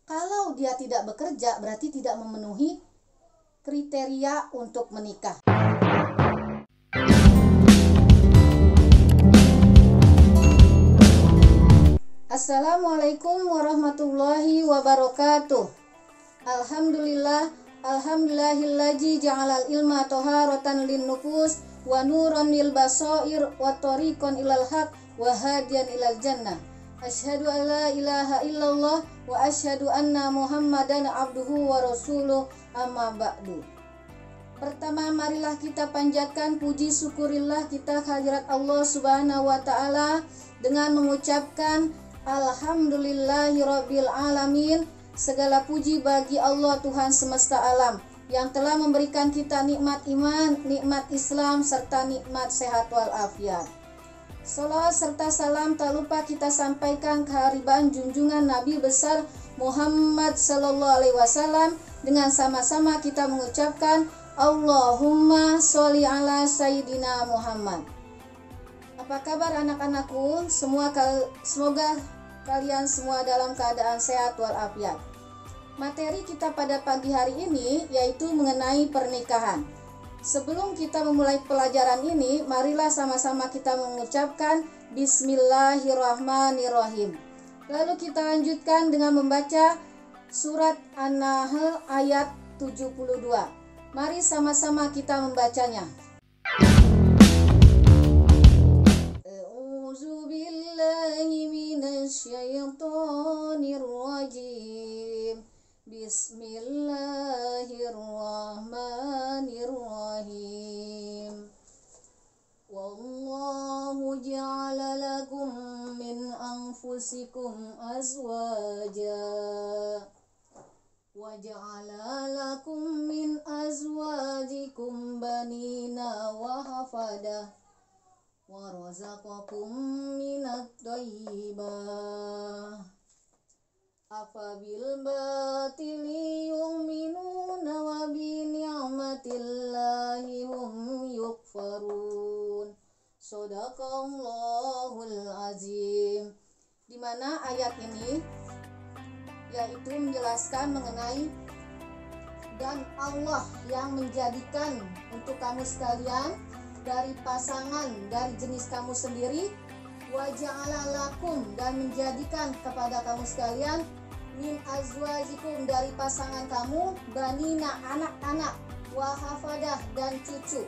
Kalau dia tidak bekerja, berarti tidak memenuhi kriteria untuk menikah. Assalamualaikum warahmatullahi wabarakatuh. Alhamdulillahillazi ja'alal ilma toharatan lin nufus wa nuran lil basair wa tariqan ilal haq wa hadiyan ilal jannah. Asyhadu an la ilaha illallah wa asyhadu anna Muhammadan abduhu wa rasuluh, amma ba'du. Pertama, marilah kita panjatkan puji syukurillah kita kehadirat Allah Subhanahu wa taala dengan mengucapkan alhamdulillahirabbil alamin. Segala puji bagi Allah Tuhan semesta alam yang telah memberikan kita nikmat iman, nikmat Islam serta nikmat sehat walafiat. Salawat serta salam tak lupa kita sampaikan kehariban junjungan Nabi besar Muhammad sallallahu alaihi wasallam dengan sama-sama kita mengucapkan Allahumma sholli ala sayyidina Muhammad. Apa kabar anak-anakku? Semoga kalian semua dalam keadaan sehat walafiat. Materi kita pada pagi hari ini yaitu mengenai pernikahan. Sebelum kita memulai pelajaran ini, marilah sama-sama kita mengucapkan Bismillahirrahmanirrahim. Lalu kita lanjutkan dengan membaca surat An-Nahl ayat 72. Mari sama-sama kita membacanya. A'udzu billahi minasyaitonir rajim. Bismillahirrahmanirrahim. Wallahu ja'ala lakum min anfusikum azwaja wa ja'ala lakum min azwajikum banina wa hafadah wa razaqakum minat thayyibah. Afabil batili yu'minuna wa bi ni'matillahi hum yukfarun. Shadaqallahul azim. Di mana ayat ini yaitu menjelaskan mengenai dan Allah yang menjadikan untuk kamu sekalian dari pasangan dari jenis kamu sendiri, wa ja'ala lakum dan menjadikan kepada kamu sekalian min azwajikum dari pasangan kamu banina anak-anak wa hafadah dan cucu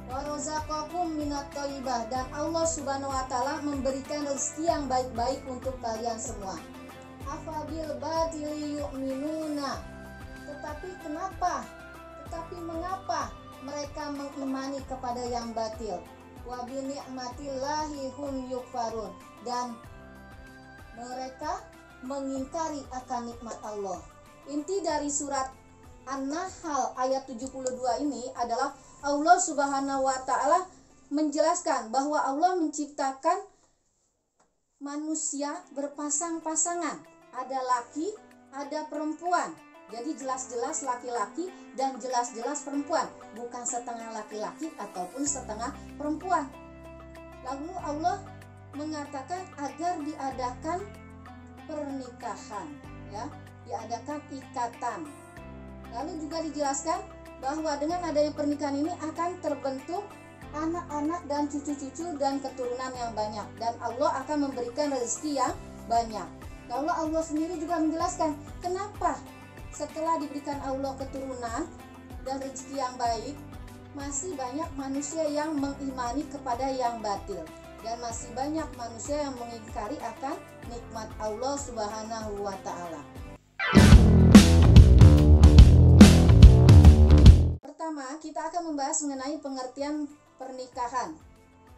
wa razaqakum minat thayyibah dan Allah Subhanahu wa taala memberikan rezeki yang baik-baik untuk kalian semua. Afabil batili yu'minuna. Tetapi mengapa mereka mengimani kepada yang batil? Wa bi ni'matillahi hum yukfarun dan mereka mengingkari akan nikmat Allah. Inti dari surat An-Nahl ayat 72 ini adalah Allah Subhanahu wa taala menjelaskan bahwa Allah menciptakan manusia berpasang-pasangan. Ada laki, ada perempuan. Jadi jelas-jelas laki-laki dan jelas-jelas perempuan, bukan setengah laki-laki ataupun setengah perempuan. Lalu Allah mengatakan agar diadakan pernikahan, ya, diadakan ikatan. Lalu juga dijelaskan bahwa dengan adanya pernikahan ini akan terbentuk anak-anak dan cucu-cucu dan keturunan yang banyak, dan Allah akan memberikan rezeki yang banyak. Lalu Allah sendiri juga menjelaskan kenapa setelah diberikan Allah keturunan dan rezeki yang baik, masih banyak manusia yang mengimani kepada yang batil, dan masih banyak manusia yang mengingkari akan nikmat Allah Subhanahu wa taala. Pertama, kita akan membahas mengenai pengertian pernikahan.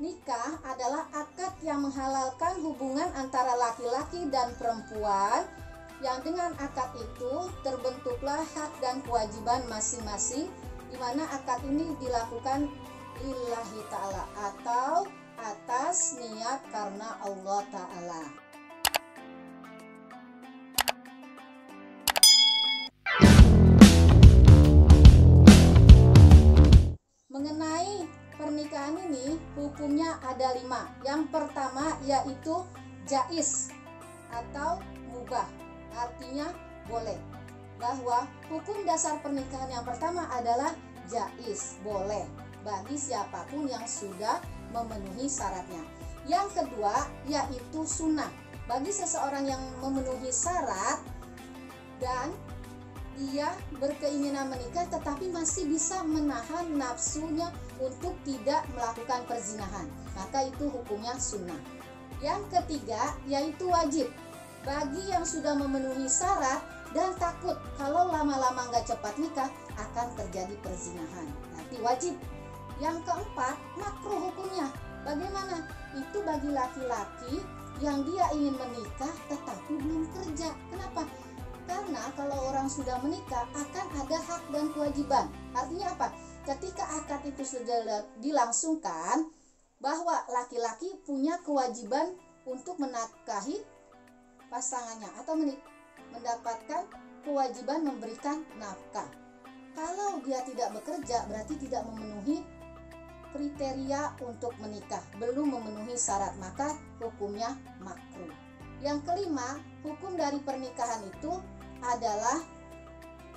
Nikah adalah akad yang menghalalkan hubungan antara laki-laki dan perempuan, yang dengan akad itu terbentuklah hak dan kewajiban masing-masing, di mana akad ini dilakukan lillahi ta'ala atau atas niat karena Allah Ta'ala. Mengenai pernikahan ini hukumnya ada 5. Yang pertama yaitu jaiz atau mubah, artinya boleh. Bahwa hukum dasar pernikahan yang pertama adalah jaiz, boleh bagi siapapun yang sudah memenuhi syaratnya. Yang kedua yaitu sunnah, bagi seseorang yang memenuhi syarat dan dia berkeinginan menikah tetapi masih bisa menahan nafsunya untuk tidak melakukan perzinahan, maka itu hukumnya sunnah. Yang ketiga yaitu wajib, bagi yang sudah memenuhi syarat dan takut kalau lama-lama nggak cepat nikah akan terjadi perzinahan, nanti wajib. Yang keempat makruh hukumnya. Bagaimana? Itu bagi laki-laki yang dia ingin menikah tetapi belum kerja. Kenapa? Karena kalau orang sudah menikah akan ada hak dan kewajiban. Artinya apa? Ketika akad itu sudah dilangsungkan, bahwa laki-laki punya kewajiban untuk menafkahi pasangannya atau mendapatkan kewajiban memberikan nafkah. Kalau dia tidak bekerja berarti tidak memenuhi kriteria untuk menikah, belum memenuhi syarat, maka hukumnya makruh. Yang kelima, hukum dari pernikahan itu adalah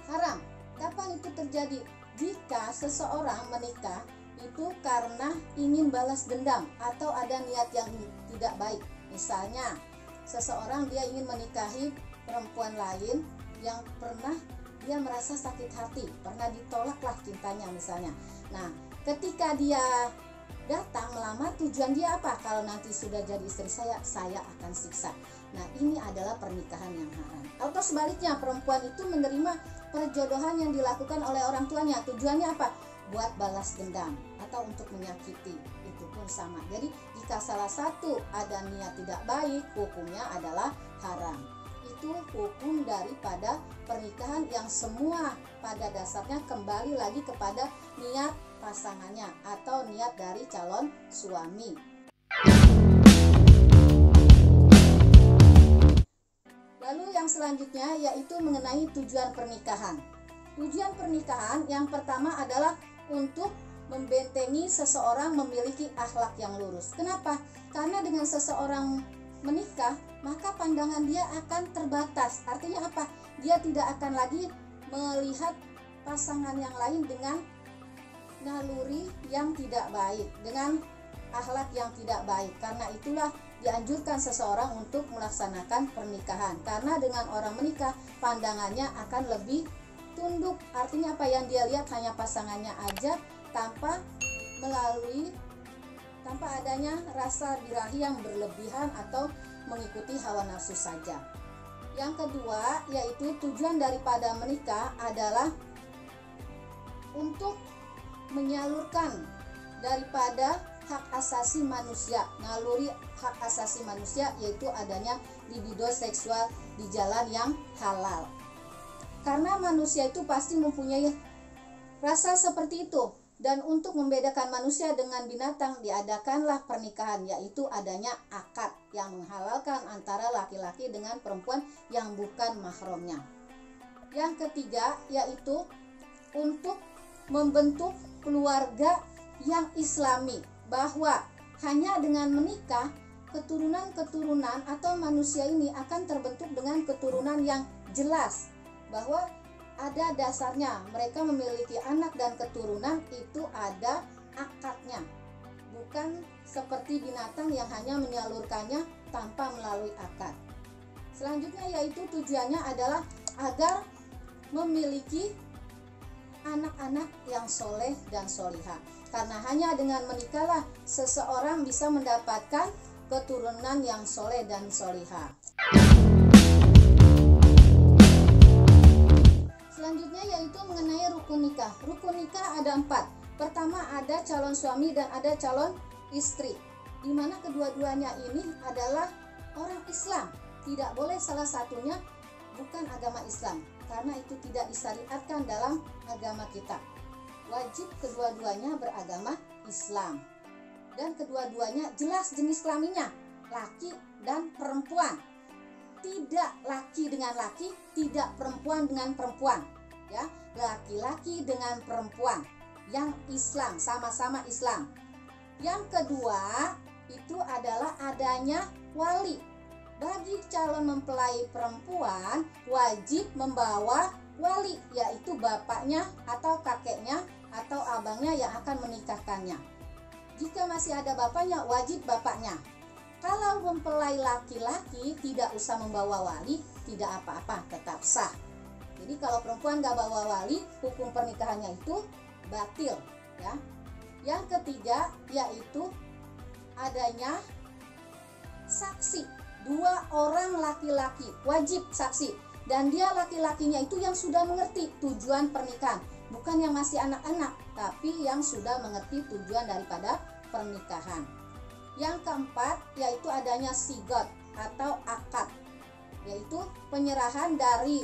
haram. Kapan itu terjadi? Jika seseorang menikah itu karena ingin balas dendam atau ada niat yang tidak baik. Misalnya seseorang dia ingin menikahi perempuan lain yang pernah dia merasa sakit hati, pernah ditolaklah cintanya misalnya. Nah, ketika dia datang melamar, tujuan dia apa? Kalau nanti sudah jadi istri saya akan siksa. Nah, ini adalah pernikahan yang haram. Atau sebaliknya, perempuan itu menerima perjodohan yang dilakukan oleh orang tuanya. Tujuannya apa? Buat balas dendam atau untuk menyakiti. Itu pun sama. Jadi, jika salah satu ada niat tidak baik, hukumnya adalah haram. Itu hukum daripada pernikahan yang semua pada dasarnya kembali lagi kepada niat pasangannya atau niat dari calon suami. Lalu yang selanjutnya yaitu mengenai tujuan pernikahan. Tujuan pernikahan yang pertama adalah untuk membentengi seseorang memiliki akhlak yang lurus. Kenapa? Karena dengan seseorang menikah, maka pandangan dia akan terbatas. Artinya apa? Dia tidak akan lagi melihat pasangan yang lain dengan naluri yang tidak baik, dengan akhlak yang tidak baik. Karena itulah dianjurkan seseorang untuk melaksanakan pernikahan. Karena dengan orang menikah, pandangannya akan lebih tunduk. Artinya apa? Yang dia lihat hanya pasangannya aja tanpa adanya rasa birahi yang berlebihan atau mengikuti hawa nafsu saja. Yang kedua yaitu tujuan daripada menikah adalah untuk menyalurkan daripada hak asasi manusia. Naluri hak asasi manusia yaitu adanya libido seksual di jalan yang halal. Karena manusia itu pasti mempunyai rasa seperti itu. Dan untuk membedakan manusia dengan binatang diadakanlah pernikahan, yaitu adanya akad yang menghalalkan antara laki-laki dengan perempuan yang bukan mahramnya. Yang ketiga yaitu untuk membentuk keluarga yang islami, bahwa hanya dengan menikah keturunan-keturunan atau manusia ini akan terbentuk dengan keturunan yang jelas, bahwa ada dasarnya, mereka memiliki anak dan keturunan itu ada akadnya, bukan seperti binatang yang hanya menyalurkannya tanpa melalui akad. Selanjutnya yaitu tujuannya adalah agar memiliki anak-anak yang soleh dan solihah. Karena hanya dengan menikahlah seseorang bisa mendapatkan keturunan yang soleh dan solihah. Selanjutnya yaitu mengenai rukun nikah. Rukun nikah ada 4. Pertama ada calon suami dan ada calon istri, di mana kedua-duanya ini adalah orang Islam. Tidak boleh salah satunya bukan agama Islam, karena itu tidak disyariatkan dalam agama kita. Wajib kedua-duanya beragama Islam. Dan kedua-duanya jelas jenis kelaminnya, laki dan perempuan. Tidak laki dengan laki, tidak perempuan dengan perempuan, ya, laki-laki dengan perempuan yang Islam, sama-sama Islam. Yang kedua itu adalah adanya wali, Bagi calon mempelai perempuan wajib membawa wali, yaitu bapaknya atau kakeknya atau abangnya yang akan menikahkannya. Jika masih ada bapaknya, wajib bapaknya. Kalau mempelai laki-laki tidak usah membawa wali, tidak apa-apa, tetap sah. Jadi kalau perempuan gak bawa wali, hukum pernikahannya itu batil, ya. Yang ketiga yaitu adanya saksi. 2 orang laki-laki wajib saksi, dan dia laki-lakinya itu yang sudah mengerti tujuan pernikahan, bukan yang masih anak-anak, tapi yang sudah mengerti tujuan daripada pernikahan. Yang keempat yaitu adanya sigot atau akad, yaitu penyerahan dari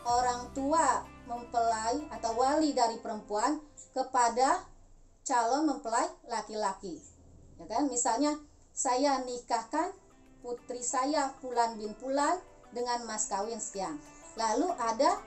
orang tua mempelai atau wali dari perempuan kepada calon mempelai laki-laki, ya kan? Misalnya saya nikahkan putri saya Fulan bin Fulan dengan mas kawin sekian. Lalu ada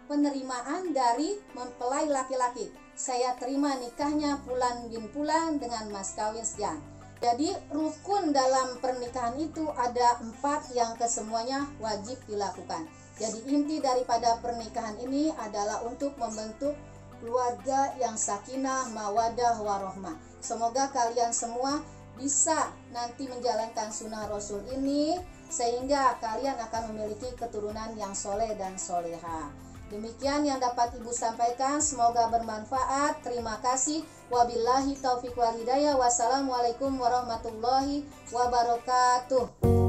penerimaan dari mempelai laki-laki. Saya terima nikahnya Fulan bin Fulan dengan mas kawin sekian. Jadi rukun dalam pernikahan itu ada 4 yang kesemuanya wajib dilakukan. Jadi inti daripada pernikahan ini adalah untuk membentuk keluarga yang sakinah, mawadah, warohmah. Semoga kalian semua bisa nanti menjalankan sunnah Rasul ini sehingga kalian akan memiliki keturunan yang soleh dan soleha. Demikian yang dapat Ibu sampaikan, semoga bermanfaat. Terima kasih. Wabillahi taufiq wal hidayah. Wassalamualaikum warahmatullahi wabarakatuh.